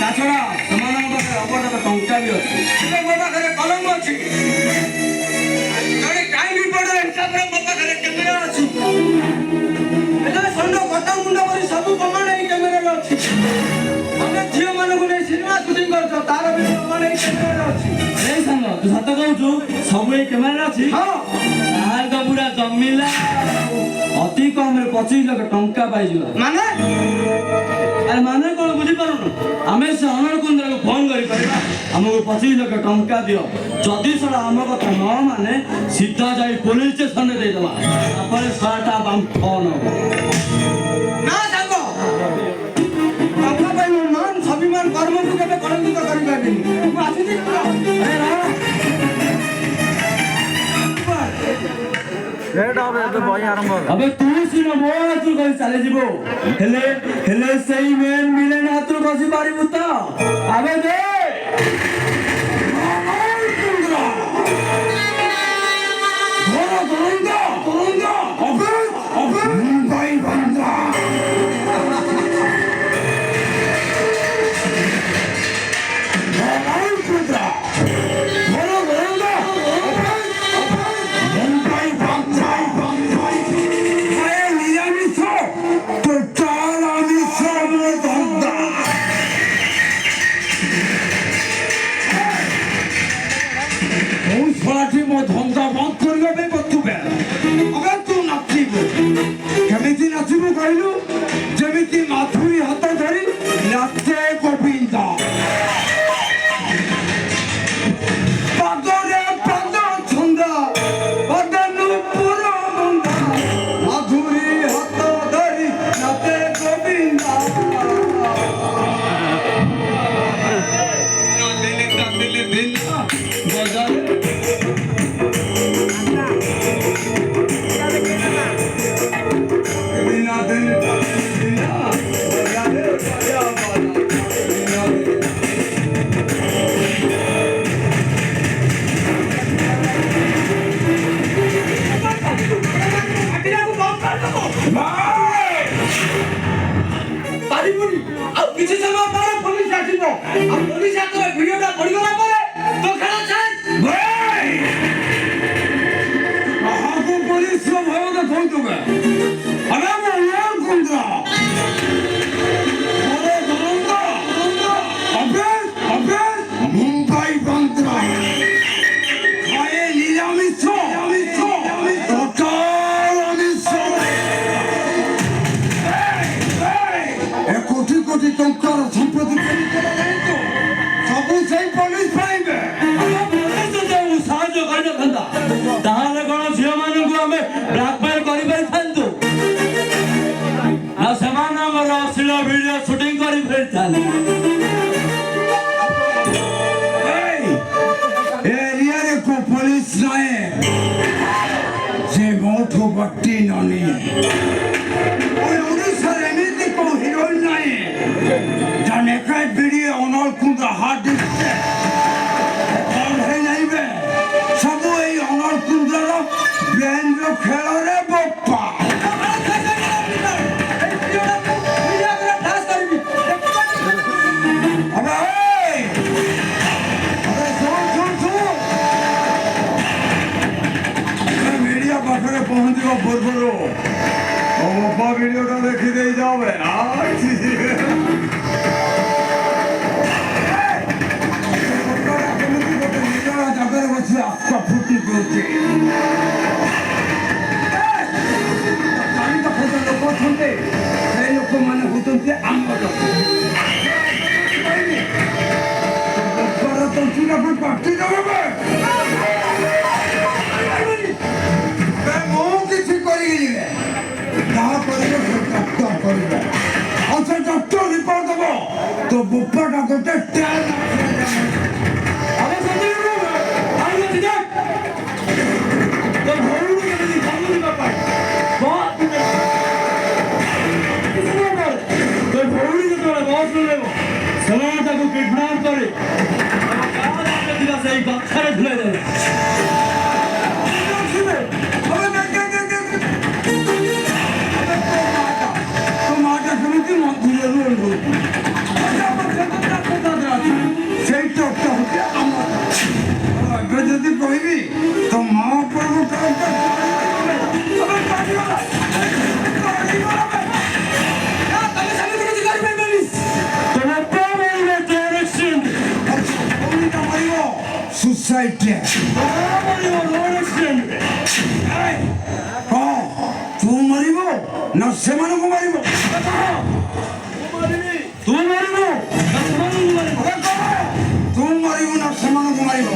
ତାଛଡ଼ା ସେମାନଙ୍କ ପାଖରେ ଅବଦାନ ଟଙ୍କା ବି ଅଛି। ହେଲେ ମୋ ପାଖରେ କଲମ ଅଛି। ଜଣେ କ୍ରାଇମ୍ ରିପୋର୍ଟର ହିସାବରେ ମୋ ପାଖରେ କ୍ୟାମେରା ଅଛି। ହେଲେ ସ୍ୱର୍ଣ୍ଣ କଟା ମୁଣ୍ଡ କରି ସବୁ ପ୍ରମାଣ ଏଇ କ୍ୟାମେରାରେ ଅଛି। ଆମେ ଝିଅମାନଙ୍କୁ ନେଇ ସିନେମା ସୁଟିଂ କରୁଛ, ତାର ବି ପ୍ରମାଣ ଏଇ କ୍ୟାମେରାରେ ଅଛି। ଏଇ ସାଙ୍ଗ ତୁ ସତ କହୁଛୁ? ସବୁ ଏଇ କ୍ୟାମେରାରେ ଅଛି? ହଁ। ତାହେଲେ ତ ପୁରା ଜମିଲା। ଅତି କମରେ 25 ଲକ୍ଷ ଟଙ୍କା ପାଇଯିବା। ମାନେ ଆରେ ମାନେ କ'ଣ ବୁଝିପାରୁନୁ? ଆମେ ସେ ଅନଳ କୁନ୍ଦ୍ରାକୁ ଫୋନ୍ କରିପାରିବା, ଆମକୁ 25 ଲକ୍ଷ ଟଙ୍କା ଦିଅ। ଯଦି ସେଟା ଆମ କଥା ନ ମାନେ ସିଧା ଯାଇ ପୋଲିସ ଷ୍ଟେସନରେ ଦେଇଦେବା। ତାପରେ ଶହେଟା ବାମ୍ଫ ନବ। ନା ସାଙ୍ଗ, ଟଙ୍କା ପାଇଁ ମୋ ମାନ ସ୍ୱାଭିମାନ କର୍ମକୁ କେବେ କଳଙ୍କିତ କରିପାରିବିନି। ମୁଁ ଆସିଛି। अबे तू सिना मो हातु कहि चले जिवो हेले सही मेन मिलन हातु कसी पारिबु त अबे दे तोरंगा अबे मुंबई बंदा ମୋ ଧନ୍ଦା ବନ୍ଦ କରିବା ପାଇଁ ବତୁବେ। ଅବେ ତୁ ନାଚିବୁ କେମିତି ନାଚିବୁ କହିଲୁ? ଯେମିତି ମାଧୁରୀ ହାତ ଧରି ନାଚେ ଗୋବିନ୍ଦ। ପାଦରେ ପାଦ ଛନ୍ଦା ବଦନୁ ପୁର ବନ୍ଧା ମାଧୁରୀ ହାତ ଧରି ନାଚେ ଗୋବିନ୍ଦ। ବଜାରେ କିଛି ସମୟ ପରେ ପୋଲିସ ଆସିବ। ଆଉ ପୋଲିସ ହାତରେ ଭିଡିଓଟା ପଡିଗଲା ପରେ ତ ଖେଳ ଚାଲ। କାହାକୁ ପୋଲିସର ଭୟ ଦେଖଉଥିବେ? ଆମେ ମୁମ୍ବାଇ ବନ୍ଦର ଖାଏ ନିରାମିଷ କୋଟି କୋଟି ଟଙ୍କାର ସମ୍ପତ୍ତି ସବୁ ସେଇ ପୋଲିସ ପାଇବେ। ସାହାଯ୍ୟ କରିନଥାନ୍ତା ତାହେଲେ କ'ଣ ଝିଅମାନଙ୍କୁ ଆମେ ବ୍ଲାକମେଲ କରିପାରିଥାନ୍ତୁ ନା ସେମାନଙ୍କର ଅଶ୍ଳୀଳ ଭିଡିଓ ସୁଟିଂ କରି ଫେରିଥାନ୍ତୁ? ଏରିଆରେ କୋଉ ପୋଲିସ ନାହିଁ ଯେ ମୋଠୁ ବଟି ନ ନିଏ। ଓଡ଼ିଶାରେ ଏମିତି କୋଉ ହିରୋଇନ ନାହିଁ ଜାନେ କାଇ ଭିଡିଓ ଅନଳ କୁନ୍ଦ୍ରା ହାର୍ଡ ହେଇଯାଇବେ। ସବୁ ଏଇ ଅନଳ କୁନ୍ଦ୍ରାର ବ୍ରେନର ଖେଳରେ ବୋପା। ମିଡିଆ ପାଖରେ ପହଞ୍ଚିବା ପୂର୍ବରୁ ବୋପା ଭିଡିଓଟା ଦେଖିଦେଇ ଯାବେ। ଜାଗାରେ ବସି ଆସ୍ଥା ଫୁଟି ଦଉଛି। ଚାରି ପାଖରେ ଯୋଉ ଲୋକ ଅଛନ୍ତି ସେଇ ଲୋକମାନେ ହଉଛନ୍ତି ଆମର ତଣ୍ଟିଟାକୁ କାଟି ଦେବେ। ମୁଁ କିଛି କରିବି ଯାହା କରିବ ସେ ଡକ୍ଟର କରିବ। ଆଉ ସେ ଡକ୍ଟର ରିପୋର୍ଟ ଦେବ ତ ବୁପାଟା ଗୋଟେ ସେମାନେ ତାକୁ କିଡନାପ କରି ସେଇ ଗଛରେ ଝୁଲାଇ ଦେବେ। ତୋ ମାଟା କେମିତି ମନ୍ଦିରରୁ ଆଇଟିଆ ରୋଡ ଆକ୍ସିଡେଣ୍ଟରେ ହଁ ତୁ ମରିବ ନା ସେମାନଙ୍କୁ ମାରିବ ତୁ ମାରିବୁ ନା ସେମାନଙ୍କୁ ମାରିବୁ ଆରେ କହ, ତୁ ମରିବୁ ନା ସେମାନଙ୍କୁ ମାରିବ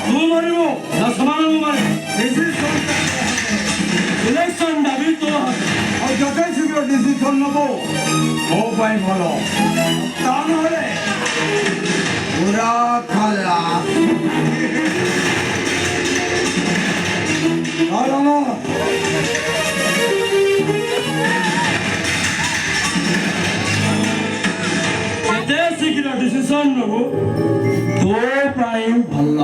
ତୁ ମରିବୁ ନା ସେମାନଙ୍କୁ ମାରିବୁ ଇଲେକ୍ସନ ଦାବି ତୋ ହାତ ଆଉ ଯେତେ ଶୀଘ୍ର ଡିସିସନ ନେବ ମୋ ପାଇଁ ଭଲ ତା ନହେଲେ ପୁରା ଖାଲା କାରଣ ଯେତେ ଶୀଘ୍ର ଡିସିସନ ନେବୁ ତୋ ପାଇଁ ଭଲ